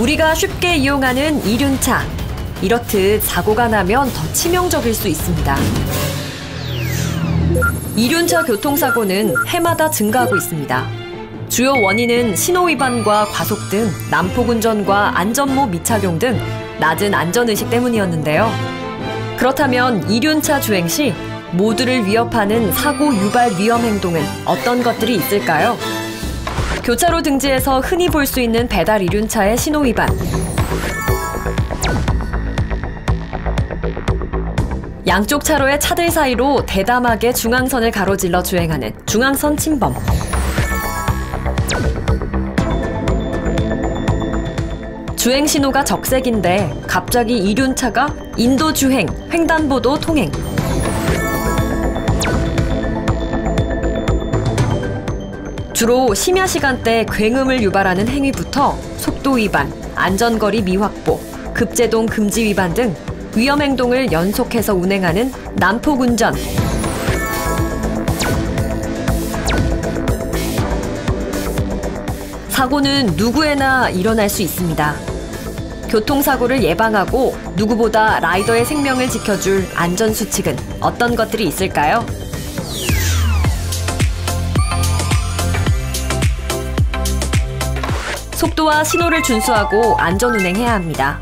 우리가 쉽게 이용하는 이륜차. 이렇듯 사고가 나면 더 치명적일 수 있습니다. 이륜차 교통사고는 해마다 증가하고 있습니다. 주요 원인은 신호위반과 과속 등 난폭운전과 안전모 미착용 등 낮은 안전의식 때문이었는데요. 그렇다면 이륜차 주행 시 모두를 위협하는 사고 유발 위험 행동은 어떤 것들이 있을까요? 교차로 등지에서 흔히 볼 수 있는 배달 이륜차의 신호위반. 양쪽 차로의 차들 사이로 대담하게 중앙선을 가로질러 주행하는 중앙선 침범. 주행 신호가 적색인데 갑자기 이륜차가 인도 주행, 횡단보도 통행. 주로 심야 시간대 굉음을 유발하는 행위부터 속도 위반, 안전거리 미확보, 급제동 금지 위반 등 위험 행동을 연속해서 운행하는 난폭운전. 사고는 누구에나 일어날 수 있습니다. 교통사고를 예방하고 누구보다 라이더의 생명을 지켜줄 안전수칙은 어떤 것들이 있을까요? 속도와 신호를 준수하고 안전운행해야 합니다.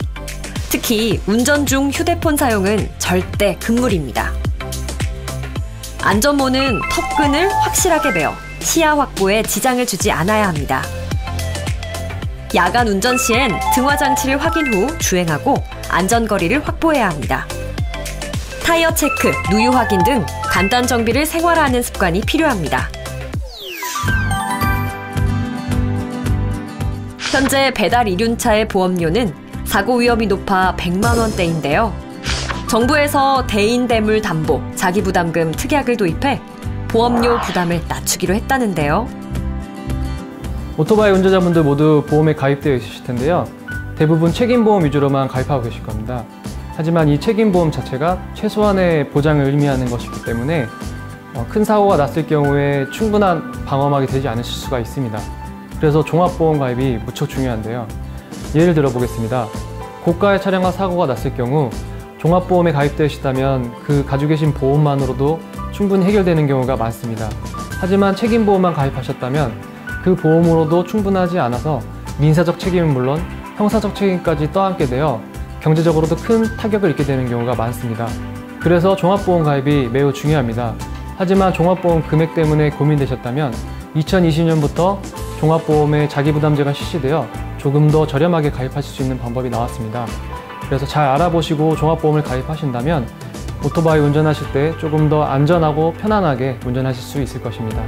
특히 운전 중 휴대폰 사용은 절대 금물입니다. 안전모는 턱끈을 확실하게 매어 시야 확보에 지장을 주지 않아야 합니다. 야간 운전 시엔 등화 장치를 확인 후 주행하고 안전거리를 확보해야 합니다. 타이어 체크, 누유 확인 등 간단 정비를 생활화하는 습관이 필요합니다. 현재 배달 이륜차의 보험료는 사고 위험이 높아 100만 원대인데요. 정부에서 대인대물 담보, 자기부담금 특약을 도입해 보험료 부담을 낮추기로 했다는데요. 오토바이 운전자분들 모두 보험에 가입되어 있으실 텐데요. 대부분 책임보험 위주로만 가입하고 계실 겁니다. 하지만 이 책임보험 자체가 최소한의 보장을 의미하는 것이기 때문에 큰 사고가 났을 경우에 충분한 방어막이 되지 않으실 수가 있습니다. 그래서 종합보험 가입이 무척 중요한데요. 예를 들어 보겠습니다. 고가의 차량과 사고가 났을 경우 종합보험에 가입되시다면 그 가지고 계신 보험만으로도 충분히 해결되는 경우가 많습니다. 하지만 책임보험만 가입하셨다면 그 보험으로도 충분하지 않아서 민사적 책임은 물론 형사적 책임까지 떠안게 되어 경제적으로도 큰 타격을 입게 되는 경우가 많습니다. 그래서 종합보험 가입이 매우 중요합니다. 하지만 종합보험 금액 때문에 고민되셨다면 2020년부터 종합보험의 자기부담제가 실시되어 조금 더 저렴하게 가입하실 수 있는 방법이 나왔습니다. 그래서 잘 알아보시고 종합보험을 가입하신다면 오토바이 운전하실 때 조금 더 안전하고 편안하게 운전하실 수 있을 것입니다.